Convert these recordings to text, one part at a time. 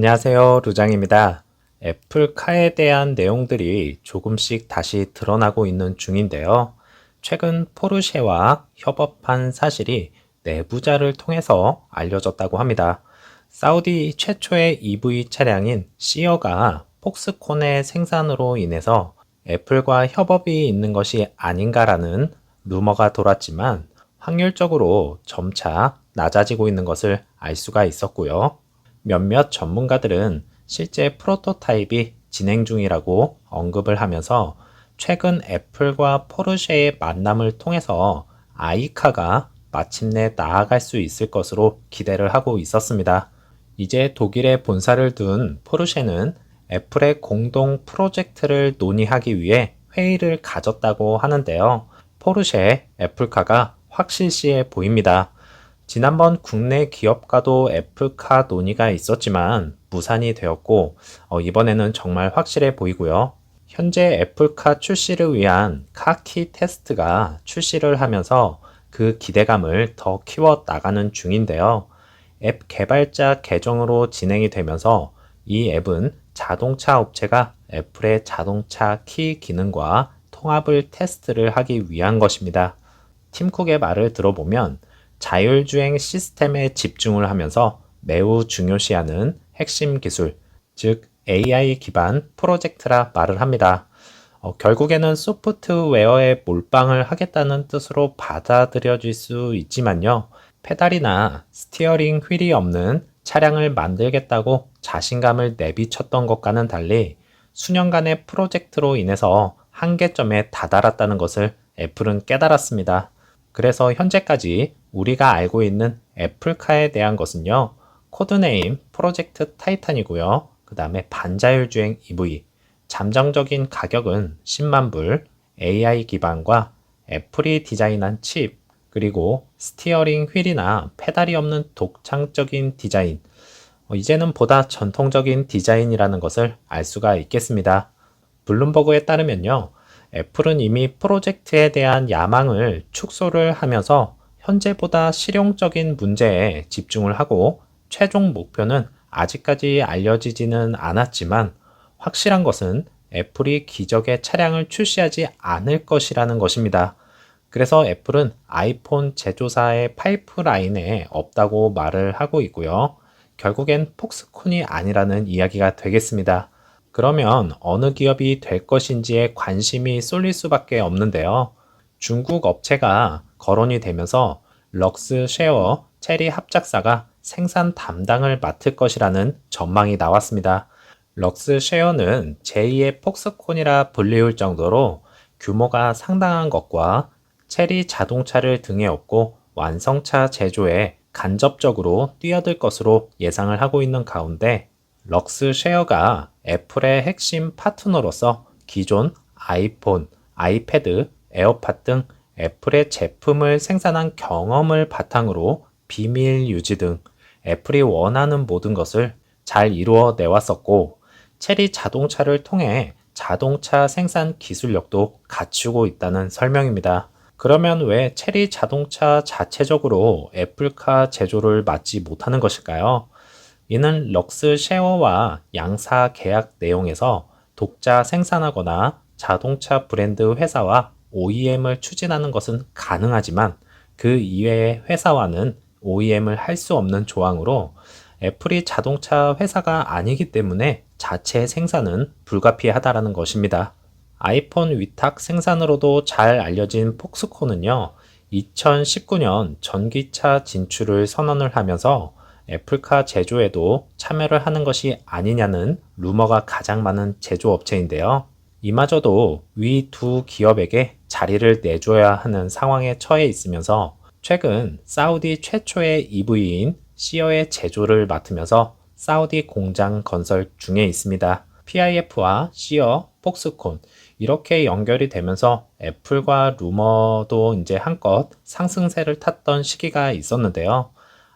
안녕하세요, 루장입니다. 애플카에 대한 내용들이 조금씩 다시 드러나고 있는 중인데요. 최근 포르쉐와 협업한 사실이 내부자를 통해서 알려졌다고 합니다. 사우디 최초의 EV 차량인 시어가 폭스콘의 생산으로 인해서 애플과 협업이 있는 것이 아닌가라는 루머가 돌았지만 확률적으로 점차 낮아지고 있는 것을 알 수가 있었고요. 몇몇 전문가들은 실제 프로토타입이 진행 중이라고 언급을 하면서 최근 애플과 포르쉐의 만남을 통해서 아이카가 마침내 나아갈 수 있을 것으로 기대를 하고 있었습니다. 이제 독일에 본사를 둔 포르쉐는 애플의 공동 프로젝트를 논의하기 위해 회의를 가졌다고 하는데요. 포르쉐 애플카가 확실시해 보입니다. 지난번 국내 기업과도 애플카 논의가 있었지만 무산이 되었고 이번에는 정말 확실해 보이고요. 현재 애플카 출시를 위한 카키 테스트가 출시를 하면서 그 기대감을 더 키워 나가는 중인데요. 앱 개발자 계정으로 진행이 되면서 이 앱은 자동차 업체가 애플의 자동차 키 기능과 통합을 테스트를 하기 위한 것입니다. 팀쿡의 말을 들어보면 자율주행 시스템에 집중을 하면서 매우 중요시하는 핵심 기술, 즉 AI 기반 프로젝트라 말을 합니다. 결국에는 소프트웨어에 몰빵을 하겠다는 뜻으로 받아들여질 수 있지만요. 페달이나 스티어링 휠이 없는 차량을 만들겠다고 자신감을 내비쳤던 것과는 달리 수년간의 프로젝트로 인해서 한계점에 다다랐다는 것을 애플은 깨달았습니다. 그래서 현재까지 우리가 알고 있는 애플카에 대한 것은요, 코드네임 프로젝트 타이탄이고요. 그 다음에 반자율주행 EV, 잠정적인 가격은 10만 불, AI 기반과 애플이 디자인한 칩, 그리고 스티어링 휠이나 페달이 없는 독창적인 디자인, 이제는 보다 전통적인 디자인이라는 것을 알 수가 있겠습니다. 블룸버그에 따르면요, 애플은 이미 프로젝트에 대한 야망을 축소를 하면서 현재보다 실용적인 문제에 집중을 하고 최종 목표는 아직까지 알려지지는 않았지만 확실한 것은 애플이 기적의 차량을 출시하지 않을 것이라는 것입니다. 그래서 애플은 아이폰 제조사의 파이프라인에 없다고 말을 하고 있고요. 결국엔 폭스콘이 아니라는 이야기가 되겠습니다. 그러면 어느 기업이 될 것인지에 관심이 쏠릴 수밖에 없는데요. 중국 업체가 거론이 되면서 럭스 쉐어 체리 합작사가 생산 담당을 맡을 것이라는 전망이 나왔습니다. 럭스 쉐어는 제2의 폭스콘이라 불리울 정도로 규모가 상당한 것과 체리 자동차를 등에 업고 완성차 제조에 간접적으로 뛰어들 것으로 예상을 하고 있는 가운데 럭스 쉐어가 애플의 핵심 파트너로서 기존 아이폰, 아이패드, 에어팟 등 애플의 제품을 생산한 경험을 바탕으로 비밀 유지 등 애플이 원하는 모든 것을 잘 이루어 내왔었고 체리 자동차를 통해 자동차 생산 기술력도 갖추고 있다는 설명입니다. 그러면 왜 체리 자동차 자체적으로 애플카 제조를 맡지 못하는 것일까요? 이는 럭스 쉐어와 양사 계약 내용에서 독자 생산하거나 자동차 브랜드 회사와 OEM을 추진하는 것은 가능하지만 그 이외의 회사와는 OEM을 할 수 없는 조항으로 애플이 자동차 회사가 아니기 때문에 자체 생산은 불가피하다라는 것입니다. 아이폰 위탁 생산으로도 잘 알려진 폭스콘은요, 2019년 전기차 진출을 선언을 하면서 애플카 제조에도 참여를 하는 것이 아니냐는 루머가 가장 많은 제조업체인데요. 이마저도 위 두 기업에게 자리를 내줘야 하는 상황에 처해 있으면서 최근 사우디 최초의 EV인 시어의 제조를 맡으면서 사우디 공장 건설 중에 있습니다. PIF와 시어, 폭스콘 이렇게 연결이 되면서 애플과 루머도 이제 한껏 상승세를 탔던 시기가 있었는데요.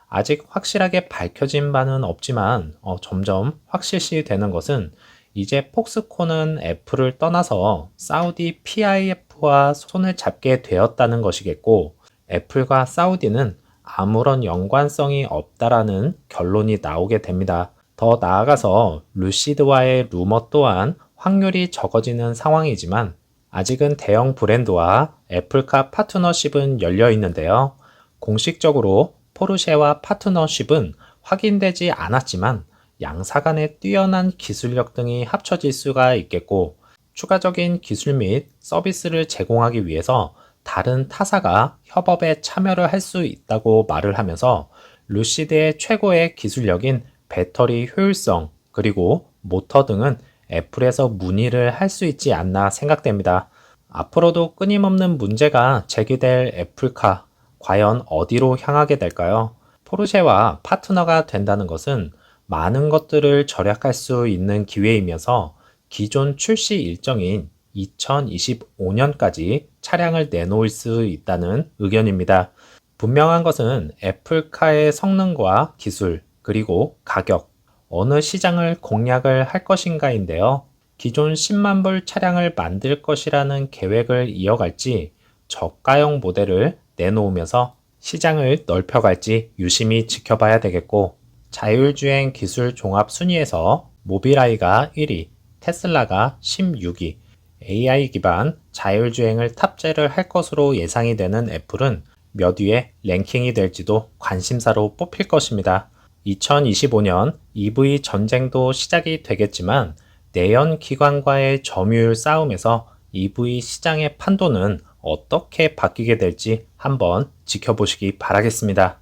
아직 확실하게 밝혀진 바는 없지만 점점 확실시 되는 것은 이제 폭스콘은 애플을 떠나서 사우디 PIF와 손을 잡게 되었다는 것이겠고 애플과 사우디는 아무런 연관성이 없다라는 결론이 나오게 됩니다. 더 나아가서 루시드와의 루머 또한 확률이 적어지는 상황이지만 아직은 대형 브랜드와 애플카 파트너십은 열려 있는데요. 공식적으로 포르쉐와 파트너십은 확인되지 않았지만 양사 간의 뛰어난 기술력 등이 합쳐질 수가 있겠고 추가적인 기술 및 서비스를 제공하기 위해서 다른 타사가 협업에 참여를 할 수 있다고 말을 하면서 루시드의 최고의 기술력인 배터리 효율성 그리고 모터 등은 애플에서 문의를 할 수 있지 않나 생각됩니다. 앞으로도 끊임없는 문제가 제기될 애플카, 과연 어디로 향하게 될까요? 포르쉐와 파트너가 된다는 것은 많은 것들을 절약할 수 있는 기회이면서 기존 출시 일정인 2025년까지 차량을 내놓을 수 있다는 의견입니다. 분명한 것은 애플카의 성능과 기술, 그리고 가격, 어느 시장을 공략을 할 것인가인데요. 기존 10만 불 차량을 만들 것이라는 계획을 이어갈지 저가형 모델을 내놓으면서 시장을 넓혀갈지 유심히 지켜봐야 되겠고 자율주행 기술 종합 순위에서 모빌아이가 1위, 테슬라가 16위, AI 기반 자율주행을 탑재를 할 것으로 예상이 되는 애플은 몇 위에 랭킹이 될지도 관심사로 뽑힐 것입니다. 2025년 EV 전쟁도 시작이 되겠지만 내연 기관과의 점유율 싸움에서 EV 시장의 판도는 어떻게 바뀌게 될지 한번 지켜보시기 바라겠습니다.